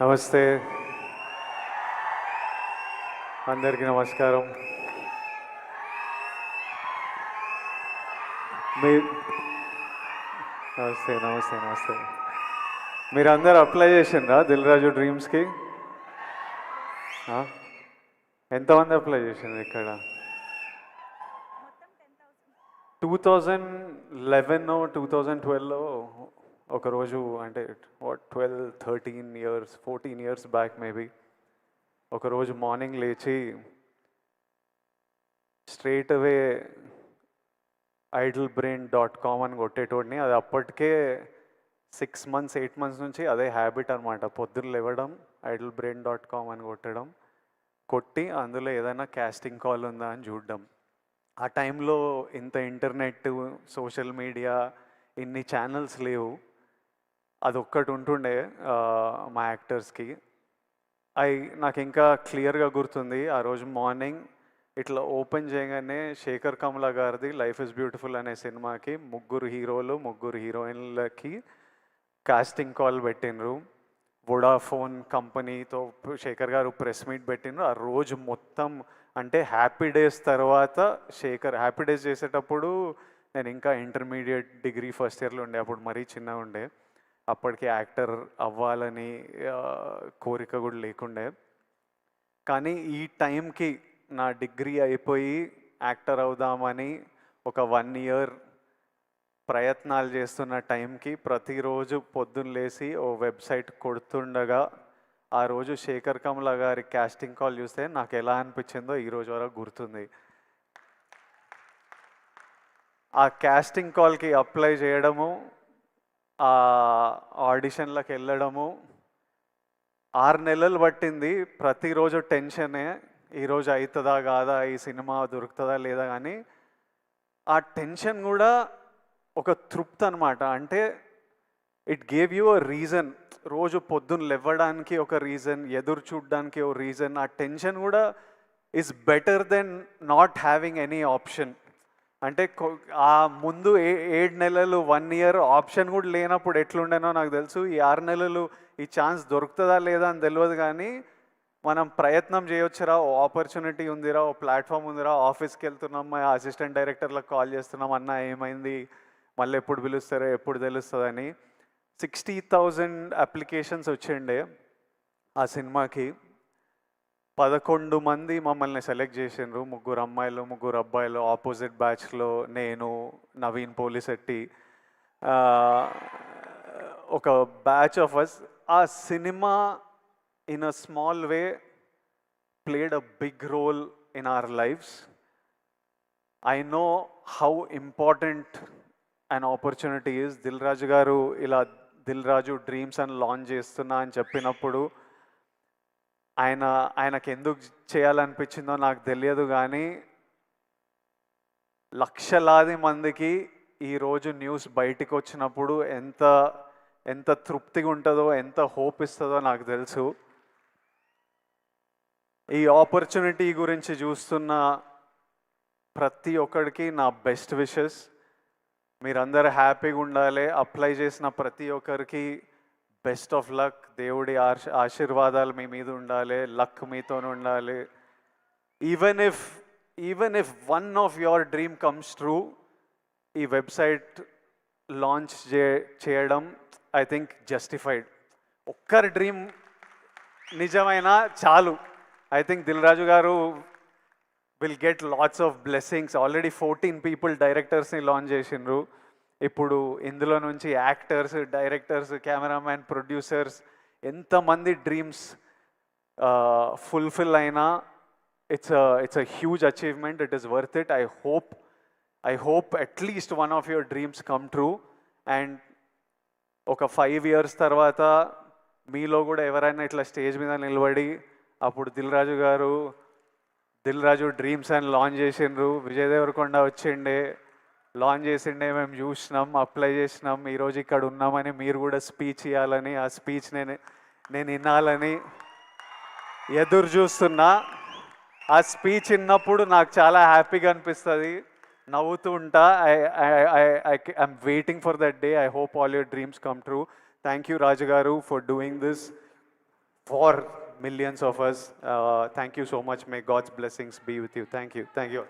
నమస్తే, అందరికీ నమస్కారం. మీ నమస్తే నమస్తే నమస్తే. మీరు అందరు అప్లై చేసిండ్రా దిల్ రాజు డ్రీమ్స్కి? ఎంతమంది అప్లై చేసిండ్రు ఇక్కడ? 2011 2012లో ఒకరోజు, అంటే 12-13 ఇయర్స్ 14 ఇయర్స్ బ్యాక్ మేబీ, ఒకరోజు మార్నింగ్ లేచి స్ట్రైట్ అవే idlebrain.com అని కొట్టేటోడిని. అది అప్పటికే 6 months 8 months నుంచి అదే హ్యాబిట్ అనమాట. పొద్దున్న లేవడం, idlebrain.com అని కొట్టి అందులో ఏదైనా కాస్టింగ్ కాల్ ఉందా అని చూడడం. ఆ టైంలో ఇంత ఇంటర్నెట్, సోషల్ మీడియా, ఇన్ని ఛానల్స్ లేవు. అది ఒక్కటి ఉంటుండే మా యాక్టర్స్కి. నాకు ఇంకా క్లియర్గా గుర్తుంది. ఆ రోజు మార్నింగ్ ఇట్లా ఓపెన్ చేయగానే శేఖర్ కమల గారిది లైఫ్ ఇస్ బ్యూటిఫుల్ అనే సినిమాకి 3 హీరోలు 3 హీరోయిన్లకి కాస్టింగ్ కాల్ పెట్టినరు. వొడాఫోన్ కంపెనీతో శేఖర్ గారు ప్రెస్ మీట్ పెట్టినరు. ఆ రోజు మొత్తం, అంటే హ్యాపీ డేస్ తర్వాత హ్యాపీ డేస్ చేసేటప్పుడు నేను ఇంకా ఇంటర్మీడియట్ డిగ్రీ ఫస్ట్ ఇయర్లో ఉండే. అప్పుడు మరీ చిన్నగా ఉండే. అప్పటికి యాక్టర్ అవ్వాలని కోరిక కూడా లేకుండే. కానీ ఈ టైంకి నా డిగ్రీ అయిపోయి యాక్టర్ అవుదామని ఒక 1 year ప్రయత్నాలు చేస్తున్న టైంకి ప్రతిరోజు పొద్దున్న లేచి ఓ వెబ్సైట్ కొడుతుండగా ఆ రోజు శేఖర్ కమల గారి కాస్టింగ్ కాల్ చూస్తే నాకు ఎలా అనిపించిందో ఈరోజు వరకు గుర్తుంది. ఆ కాస్టింగ్ కాల్కి అప్లై చేయడము, ఆ ఆడిషన్లకు వెళ్ళడము 6 నెలలు పట్టింది. ప్రతిరోజు టెన్షనే, ఈరోజు అవుతుందా కాదా, ఈ సినిమా దొరుకుతుందా లేదా. కానీ ఆ టెన్షన్ కూడా ఒక తృప్తి అనమాట. అంటే it gave you a reason. రోజు పొద్దున్న లేవడానికి ఒక రీజన్, ఎదురు చూడడానికి ఒక రీజన్. ఆ టెన్షన్ కూడా is better than not having any option. అంటే ఆ ముందు 7 నెలలు 1 year ఆప్షన్ కూడా లేనప్పుడు ఎట్లుండేనో నాకు తెలుసు. ఈ 6 నెలలు ఈ ఛాన్స్ దొరుకుతుందా లేదా అని తెలియదు. కానీ మనం ప్రయత్నం చేయొచ్చురా, ఓ ఆపర్చునిటీ ఉందిరా, ఓ ప్లాట్ఫామ్ ఉందిరా, ఆఫీస్కి వెళ్తున్నాం, మా అసిస్టెంట్ డైరెక్టర్లకు కాల్ చేస్తున్నాం, అన్న ఏమైంది, మళ్ళీ ఎప్పుడు పిలుస్తారో ఎప్పుడు తెలుస్తుందని. 60,000 అప్లికేషన్స్ వచ్చిండే ఆ సినిమాకి. 11 మంది మమ్మల్ని సెలెక్ట్ చేసిండ్రు. 3 అమ్మాయిలు 3 అబ్బాయిలు. ఆపోజిట్ బ్యాచ్లో నేను, నవీన్ పోలిశెట్టి, ఒక బ్యాచ్ ఆఫ్ అస్. ఆ cinema in a small way played a big role in our lives. I know how important an opportunity is. Dil Raju garu ila Dil Raju Dreams and launch చేస్తున్నా అని చెప్పినప్పుడు ఆయనకి ఎందుకు చేయాలనిపించిందో నాకు తెలియదు. కానీ లక్షలాది మందికి ఈరోజు న్యూస్ బయటికి వచ్చినప్పుడు ఎంత తృప్తిగా ఉంటుందో, ఎంత హోప్ ఇస్తుందో నాకు తెలుసు. ఈ ఆపర్చునిటీ గురించి చూస్తున్న ప్రతి ఒక్కడికి నా బెస్ట్ విషెస్. మీరందరూ హ్యాపీగా ఉండాలి. అప్లై చేసిన ప్రతి ఒక్కరికి బెస్ట్ ఆఫ్ లక్. దేవుడి ఆశీర్వాదాలు మీ మీద ఉండాలి, లక్ మీతో ఉండాలి. Even if one of your dream comes true, ఈ వెబ్సైట్ లాంచ్ చేయడం ఐ థింక్ జస్టిఫైడ్. ఒక్కరి డ్రీమ్ నిజమైనా చాలు. I think Dil Raju garu will get lots of blessings. Already 14 people directors ni launch చేసిండ్రు. ఇప్పుడు ఇందులో నుంచి యాక్టర్స్, డైరెక్టర్స్, కెమెరామ్యాన్, ప్రొడ్యూసర్స్ ఎంతమంది డ్రీమ్స్ ఫుల్ఫిల్ అయినా it's a huge achievement. It is worth it. I hope at least one of your dreams come true. And ఒక 5 years తర్వాత మీలో కూడా ఎవరైనా ఇట్లా స్టేజ్ మీద నిలబడి అప్పుడు దిల్ రాజు డ్రీమ్స్ అని లాంచ్ చేసిండ్రు, విజయ్ దేవరకొండ వచ్చిండే, లాంచ్ చేసిండే, మేము చూసినాం, అప్లై చేసినాం, ఈరోజు ఇక్కడ ఉన్నామని మీరు కూడా స్పీచ్ ఇవ్వాలని, ఆ స్పీచ్ నేను వినాలని ఎదురు చూస్తున్నా. ఆ స్పీచ్ విన్నప్పుడు నాకు చాలా హ్యాపీగా అనిపిస్తుంది, నవ్వుతూ ఉంటా. I'm waiting for that day. I hope all your dreams come true. Thank you Raju garu for doing this. for millions of us. Thank you so much. May God's blessings be with you. Thank you. Thank you.